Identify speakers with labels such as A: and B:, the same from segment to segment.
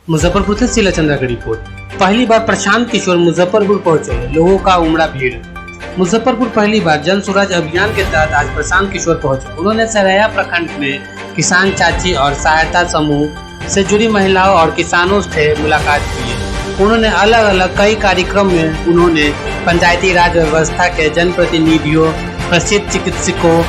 A: मुजफ्फरपुर से शीला चंद्रा की रिपोर्ट। पहली बार प्रशांत किशोर मुजफ्फरपुर पहुंचे, लोगों का उमड़ा भीड़। मुजफ्फरपुर पहली बार जन स्वराज अभियान के तहत आज प्रशांत किशोर पहुंचे। उन्होंने सरैया प्रखंड में किसान चाची और सहायता समूह से जुड़ी महिलाओं और किसानों से मुलाकात की। उन्होंने अलग अलग कई कार्यक्रम में उन्होंने पंचायती राज व्यवस्था के जनप्रतिनिधियों, प्रसिद्ध चिकित्सकों,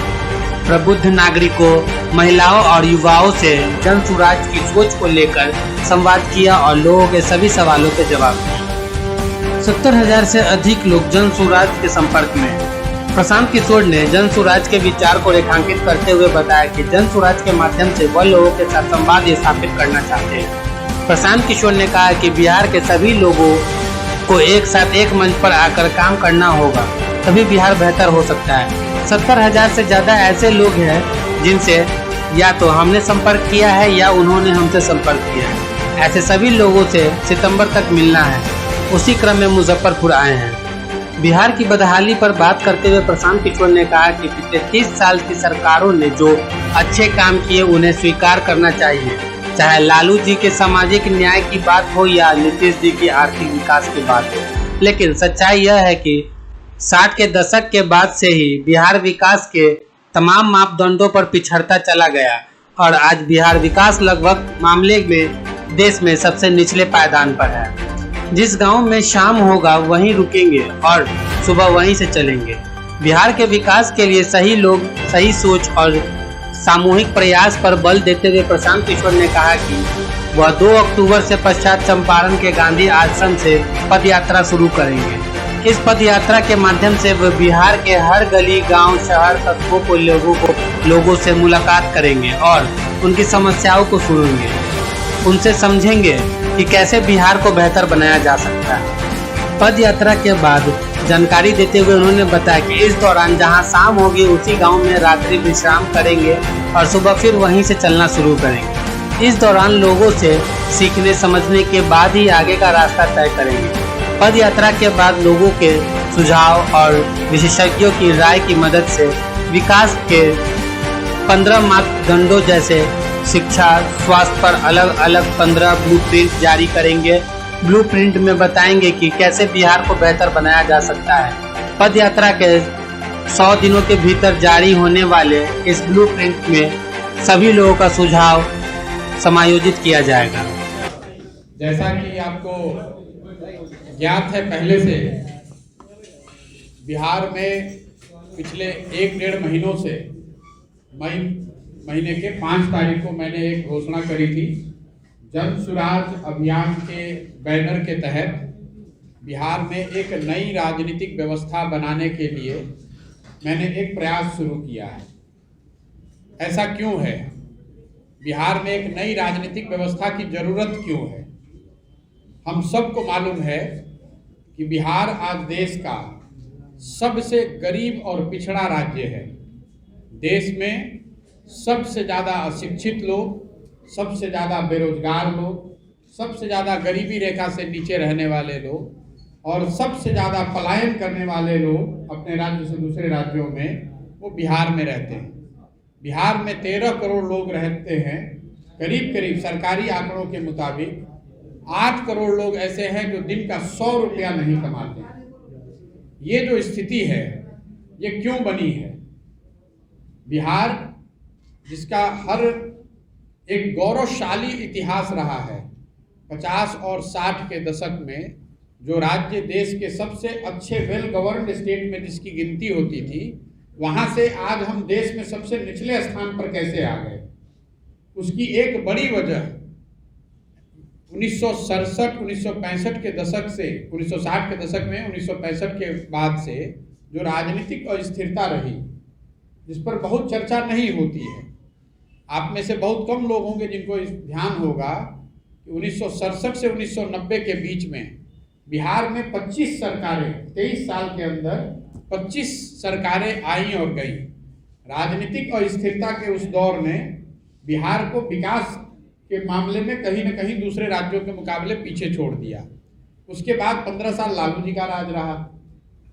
A: प्रबुद्ध नागरिकों, महिलाओं और युवाओं से जन स्वराज की सोच को लेकर संवाद किया और लोगों के सभी सवालों के जवाब दिए। 70,000 से अधिक लोग जन स्वराज के संपर्क में। प्रशांत किशोर ने जन स्वराज के विचार को रेखांकित करते हुए बताया कि जन स्वराज के माध्यम से वह लोगों के साथ संवाद स्थापित करना चाहते हैं। प्रशांत किशोर ने कहा कि बिहार के सभी लोगों को एक साथ एक मंच पर आकर काम करना होगा, तभी बिहार बेहतर हो सकता है। 70,000 से ज्यादा ऐसे लोग हैं जिनसे या तो हमने संपर्क किया है या उन्होंने हमसे संपर्क किया है। ऐसे सभी लोगों से सितंबर तक मिलना है। उसी क्रम में मुजफ्फरपुर आए हैं। बिहार की बदहाली पर बात करते हुए प्रशांत किशोर ने कहा कि पिछले 30 साल की सरकारों ने जो अच्छे काम किए उन्हें स्वीकार करना चाहिए, चाहे लालू जी के सामाजिक न्याय की बात हो या नीतीश जी की आर्थिक विकास की बात हो। लेकिन सच्चाई यह है कि 60 के दशक के बाद से ही बिहार विकास के तमाम मापदंडों पर पिछड़ता चला गया और आज बिहार विकास लगभग मामले में देश में सबसे निचले पायदान पर है। जिस गांव में शाम होगा वहीं रुकेंगे और सुबह वहीं से चलेंगे। बिहार के विकास के लिए सही लोग, सही सोच और सामूहिक प्रयास पर बल देते हुए प्रशांत किशोर ने कहा कि वह 2 अक्टूबर से पश्चात चंपारण के गांधी आश्रम से पद यात्रा शुरू करेंगे। इस पद यात्रा के माध्यम से वे बिहार के हर गली, गांव, शहर, कस्बों को लोगों से मुलाकात करेंगे और उनकी समस्याओं को सुनेंगे, उनसे समझेंगे कि कैसे बिहार को बेहतर बनाया जा सकता है। पद यात्रा के बाद जानकारी देते हुए उन्होंने बताया कि इस दौरान जहां शाम होगी उसी गांव में रात्रि विश्राम करेंगे और सुबह फिर वहीं से चलना शुरू करेंगे। इस दौरान लोगों से सीखने समझने के बाद ही आगे का रास्ता तय करेंगे। पद यात्रा के बाद लोगों के सुझाव और विशेषज्ञों की राय की मदद से विकास के 15 मापदंडों जैसे शिक्षा, स्वास्थ्य पर अलग अलग 15 ब्लूप्रिंट जारी करेंगे। ब्लूप्रिंट में बताएंगे कि कैसे बिहार को बेहतर बनाया जा सकता है। पद यात्रा के 100 दिनों के भीतर जारी होने वाले इस ब्लूप्रिंट में सभी लोगों का सुझाव समायोजित किया जाएगा।
B: जैसा कि आपको ज्ञात है पहले से, बिहार में पिछले 1-1.5 महीनों से मई महीने के 5 तारीख को मैंने एक घोषणा करी थी। जन स्वराज अभियान के बैनर के तहत बिहार में एक नई राजनीतिक व्यवस्था बनाने के लिए मैंने एक प्रयास शुरू किया है। ऐसा क्यों है? बिहार में एक नई राजनीतिक व्यवस्था की जरूरत क्यों है? हम सबको मालूम है कि बिहार आज देश का सबसे गरीब और पिछड़ा राज्य है। देश में सबसे ज़्यादा अशिक्षित लोग, सबसे ज़्यादा बेरोजगार लोग, सबसे ज़्यादा गरीबी रेखा से नीचे रहने वाले लोग और सबसे ज़्यादा पलायन करने वाले लोग अपने राज्य से दूसरे राज्यों में वो बिहार में रहते हैं। बिहार में 13 करोड़ लोग रहते हैं। करीब करीब सरकारी आंकड़ों के मुताबिक 8 करोड़ लोग ऐसे हैं जो दिन का 100 रुपया नहीं कमाते हैं। ये जो स्थिति है ये क्यों बनी है? बिहार जिसका हर एक गौरवशाली इतिहास रहा है, 50 और 60 के दशक में जो राज्य देश के सबसे अच्छे वेल गवर्नड स्टेट में जिसकी गिनती होती थी, वहाँ से आज हम देश में सबसे निचले स्थान पर कैसे आ गए? उसकी एक बड़ी वजह 1967-1965 के दशक से 1960 के दशक में 1965 के बाद से जो राजनीतिक अस्थिरता रही, जिस पर बहुत चर्चा नहीं होती है। आप में से बहुत कम लोग होंगे जिनको ध्यान होगा कि 1967 से 1990 के बीच में बिहार में 25 सरकारें, 23 साल के अंदर 25 सरकारें आई और गई। राजनीतिक अस्थिरता के उस दौर ने बिहार को विकास के मामले में कहीं न कहीं दूसरे राज्यों के मुकाबले पीछे छोड़ दिया। उसके बाद 15 साल लालू जी का राज रहा।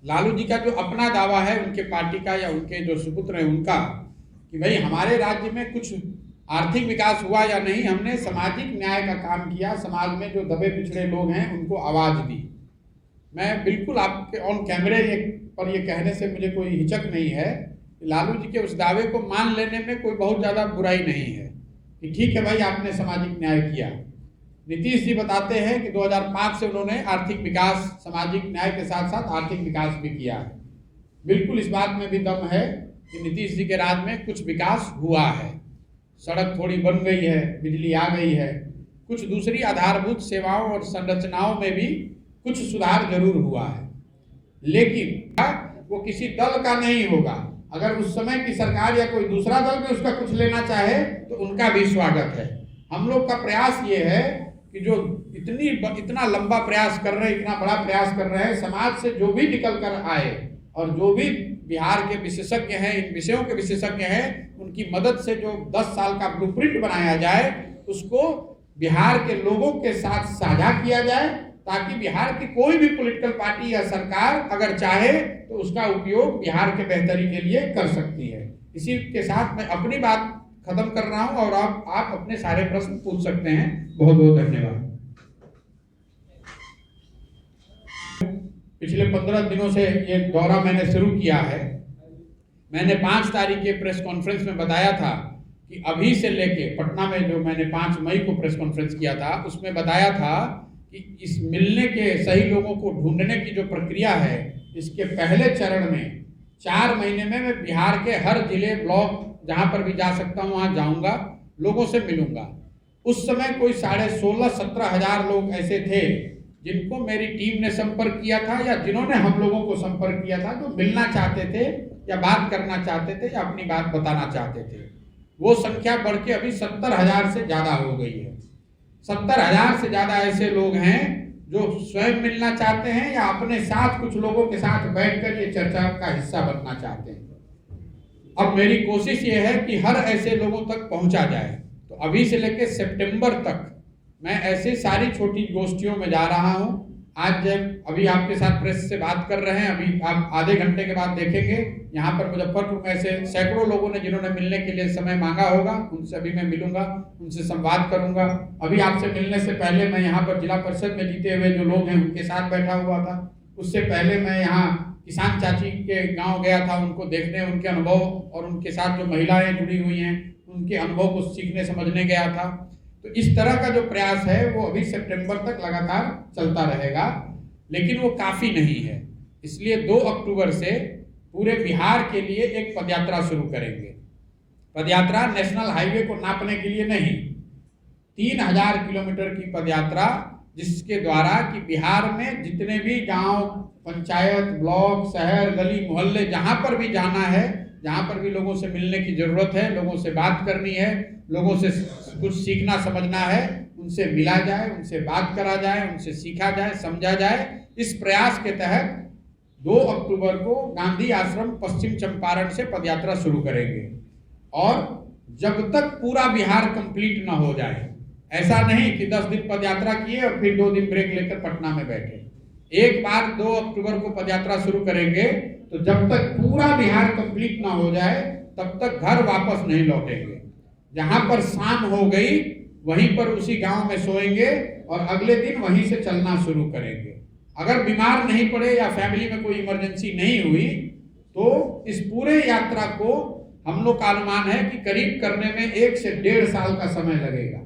B: लालू जी का जो अपना दावा है उनके पार्टी का या उनके जो सुपुत्र हैं उनका, कि भाई हमारे राज्य में कुछ आर्थिक विकास हुआ या नहीं, हमने सामाजिक न्याय का काम किया। समाज में जो दबे पिछड़े लोग हैं उनको आवाज़ दी। मैं बिल्कुल आपके ऑन कैमरे पर ये कहने से मुझे कोई हिचक नहीं है, लालू जी के उस दावे को मान लेने में कोई बहुत ज़्यादा बुराई नहीं है कि ठीक है भाई, आपने सामाजिक न्याय किया। नीतीश जी बताते हैं कि 2005 से उन्होंने आर्थिक विकास, सामाजिक न्याय के साथ साथ आर्थिक विकास भी किया है। बिल्कुल इस बात में भी दम है कि नीतीश जी के राज में कुछ विकास हुआ है। सड़क थोड़ी बन गई है, बिजली आ गई है, कुछ दूसरी आधारभूत सेवाओं और संरचनाओं में भी कुछ सुधार जरूर हुआ है। लेकिन वो किसी दल का नहीं होगा। अगर उस समय की सरकार या कोई दूसरा दल भी उसका कुछ लेना चाहे तो उनका भी स्वागत है। हम लोग का प्रयास ये है कि जो इतना लंबा प्रयास कर रहे हैं, इतना बड़ा प्रयास कर रहे हैं, समाज से जो भी निकल कर आए और जो भी बिहार के विशेषज्ञ हैं, इन विषयों के विशेषज्ञ हैं, उनकी मदद से जो 10 साल का ब्लूप्रिंट बनाया जाए, उसको बिहार के लोगों के साथ साझा किया जाए, ताकि बिहार की कोई भी पॉलिटिकल पार्टी या सरकार अगर चाहे तो उसका उपयोग बिहार के बेहतरी के लिए कर सकती है। इसी के साथ मैं अपनी बात खत्म कर रहा हूं और आप अपने सारे प्रश्न पूछ सकते हैं। बहुत बहुत धन्यवाद। पिछले 15 दिनों से ये दौरा मैंने शुरू किया है। मैंने 5 तारीख के प्रेस कॉन्फ्रेंस में बताया था कि अभी से लेके पटना में जो मैंने 5 मई को प्रेस कॉन्फ्रेंस किया था, उसमें बताया था कि इस मिलने के सही लोगों को ढूंढने की जो प्रक्रिया है, इसके पहले चरण में 4 महीने में मैं बिहार के हर जिले, ब्लॉक जहां पर भी जा सकता हूं वहां जाऊंगा, लोगों से मिलूंगा। उस समय कोई 16,500-17 हजार लोग ऐसे थे जिनको मेरी टीम ने संपर्क किया था या जिन्होंने हम लोगों को संपर्क किया था, जो मिलना चाहते थे या बात करना चाहते थे या अपनी बात बताना चाहते थे। वो संख्या बढ़ के अभी 70,000 से ज्यादा हो गई है। 70,000 से ज्यादा ऐसे लोग हैं जो स्वयं मिलना चाहते हैं या अपने साथ कुछ लोगों के साथ बैठकर ये चर्चा का हिस्सा बनना चाहते हैं। अब मेरी कोशिश ये है कि हर ऐसे लोगों तक पहुंचा जाए। तो अभी से लेकर सितंबर तक मैं ऐसे सारी छोटी गोष्ठियों में जा रहा हूं। आज जब अभी आपके साथ प्रेस से बात कर रहे हैं, अभी आप आधे घंटे के बाद देखेंगे यहाँ पर मुजफ्फरपुर में ऐसे सैकड़ों लोगों ने जिन्होंने मिलने के लिए समय मांगा होगा, उनसे अभी मैं मिलूंगा, उनसे संवाद करूंगा। अभी आपसे मिलने से पहले मैं यहाँ पर जिला परिषद में जीते हुए जो लोग हैं उनके साथ बैठा हुआ था। उससे पहले मैं यहाँ किसान चाची के गांव गया था, उनको देखने, उनके अनुभव और उनके साथ जो महिलाएं जुड़ी हुई हैं उनके अनुभव को सीखने समझने गया था। तो इस तरह का जो प्रयास है वो अभी सितंबर तक लगातार चलता रहेगा, लेकिन वो काफ़ी नहीं है। इसलिए 2 अक्टूबर से पूरे बिहार के लिए एक पदयात्रा शुरू करेंगे। पदयात्रा नेशनल हाईवे को नापने के लिए नहीं, 3000 किलोमीटर की पदयात्रा, जिसके द्वारा कि बिहार में जितने भी गांव, पंचायत, ब्लॉक, शहर, गली, मोहल्ले, जहां पर भी जाना है, जहां पर भी लोगों से मिलने की जरूरत है, लोगों से बात करनी है, लोगों से कुछ सीखना समझना है, उनसे मिला जाए, उनसे बात करा जाए, उनसे सीखा जाए, समझा जाए। इस प्रयास के तहत 2 अक्टूबर को गांधी आश्रम पश्चिम चंपारण से पदयात्रा शुरू करेंगे। और जब तक पूरा बिहार कंप्लीट ना हो जाए, ऐसा नहीं कि 10 दिन पदयात्रा किए और फिर 2 दिन ब्रेक लेकर पटना में बैठे। एक बार 2 अक्टूबर को पदयात्रा शुरू करेंगे तो जब तक पूरा बिहार कंप्लीट ना हो जाए तब तक घर वापस नहीं लौटेंगे। जहां पर शाम हो गई वहीं पर उसी गांव में सोएंगे और अगले दिन वहीं से चलना शुरू करेंगे। अगर बीमार नहीं पड़े या फैमिली में कोई इमरजेंसी नहीं हुई तो इस पूरे यात्रा को हम लोग का अनुमान है कि करीब करने में 1 से 1.5 साल का समय लगेगा।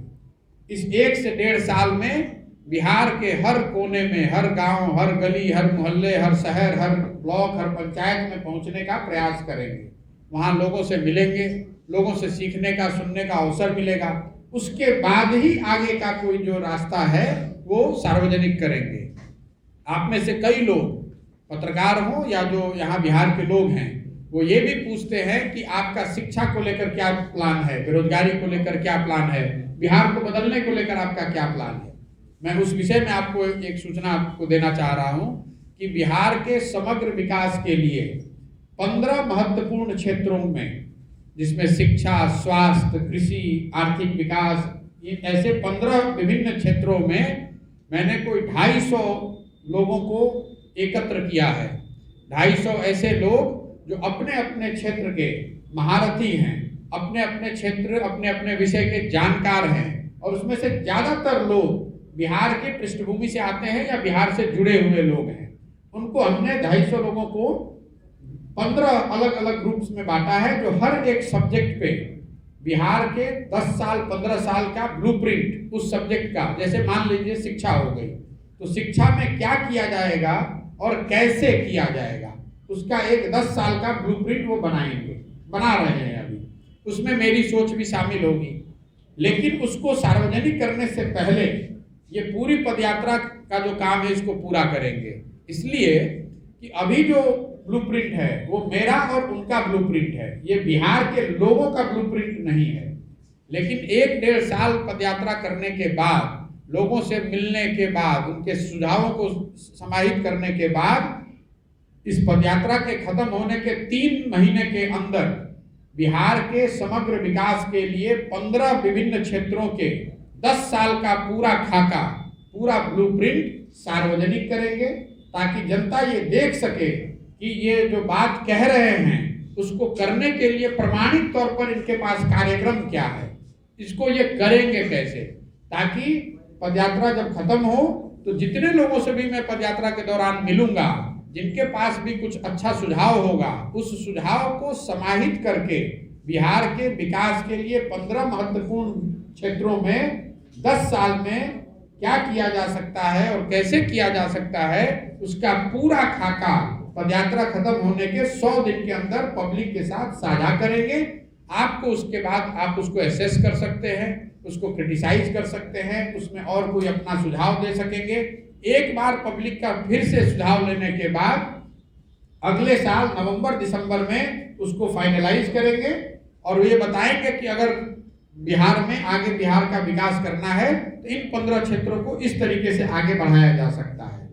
B: इस 1 से 1.5 साल में बिहार के हर कोने में, हर गांव, हर गली, हर मोहल्ले, हर शहर, हर ब्लॉक, हर पंचायत में पहुंचने का प्रयास करेंगे। वहां लोगों से मिलेंगे, लोगों से सीखने का, सुनने का अवसर मिलेगा। उसके बाद ही आगे का कोई जो रास्ता है वो सार्वजनिक करेंगे। आप में से कई लोग पत्रकार हों या जो यहाँ बिहार के लोग हैं, वो ये भी पूछते हैं कि आपका शिक्षा को लेकर क्या प्लान है, बेरोजगारी को लेकर क्या प्लान है, बिहार को बदलने को लेकर आपका क्या प्लान है। मैं उस विषय में आपको एक सूचना आपको देना चाह रहा हूं कि बिहार के समग्र विकास के लिए 15 महत्वपूर्ण क्षेत्रों में, जिसमें शिक्षा, स्वास्थ्य, कृषि, आर्थिक विकास, ये ऐसे 15 विभिन्न क्षेत्रों में मैंने कोई 250 लोगों को एकत्र किया है। 250 ऐसे लोग जो अपने अपने क्षेत्र के महारथी हैं, अपने अपने क्षेत्र, अपने अपने विषय के जानकार हैं, और उसमें से ज़्यादातर लोग बिहार की पृष्ठभूमि से आते हैं या बिहार से जुड़े हुए लोग हैं। उनको हमने 250 लोगों को 15 अलग अलग ग्रुप्स में बांटा है, जो हर एक सब्जेक्ट पे बिहार के 10 साल 15 साल का ब्लूप्रिंट उस सब्जेक्ट का, जैसे मान लीजिए शिक्षा हो गई, तो शिक्षा में क्या किया जाएगा और कैसे किया जाएगा, उसका एक 10 साल का ब्लूप्रिंट वो बना रहे हैं अभी। उसमें मेरी सोच भी शामिल होगी, लेकिन उसको सार्वजनिक करने से पहले ये पूरी पदयात्रा का जो काम है इसको पूरा करेंगे, इसलिए कि अभी जो ब्लूप्रिंट है वो मेरा और उनका ब्लूप्रिंट है, ये बिहार के लोगों का ब्लूप्रिंट नहीं है। लेकिन 1-1.5 साल पदयात्रा करने के बाद, लोगों से मिलने के बाद, उनके सुझावों को समाहित करने के बाद, इस पदयात्रा के खत्म होने के 3 महीने के अंदर बिहार के समग्र विकास के लिए 15 विभिन्न क्षेत्रों के 10 साल का पूरा खाका, पूरा ब्लूप्रिंट सार्वजनिक करेंगे, ताकि जनता ये देख सके कि ये जो बात कह रहे हैं उसको करने के लिए प्रमाणिक तौर पर इनके पास कार्यक्रम क्या है, इसको ये करेंगे कैसे, ताकि पदयात्रा जब खत्म हो तो जितने लोगों से भी मैं पदयात्रा के दौरान मिलूंगा, जिनके पास भी कुछ अच्छा सुझाव होगा, उस सुझाव को समाहित करके बिहार के विकास के लिए 15 महत्वपूर्ण क्षेत्रों में 10 साल में क्या किया जा सकता है और कैसे किया जा सकता है, उसका पूरा खाका पदयात्रा खत्म होने के 100 दिन के अंदर पब्लिक के साथ साझा करेंगे। आपको उसके बाद आप उसको एसेस कर सकते हैं, उसको क्रिटिसाइज कर सकते हैं, उसमें और कोई अपना सुझाव दे सकेंगे। एक बार पब्लिक का फिर से सुझाव लेने के बाद अगले साल नवंबर-दिसंबर में उसको फाइनलाइज करेंगे और ये बताएंगे कि अगर बिहार में आगे बिहार का विकास करना है तो इन 15 क्षेत्रों को इस तरीके से आगे बढ़ाया जा सकता है।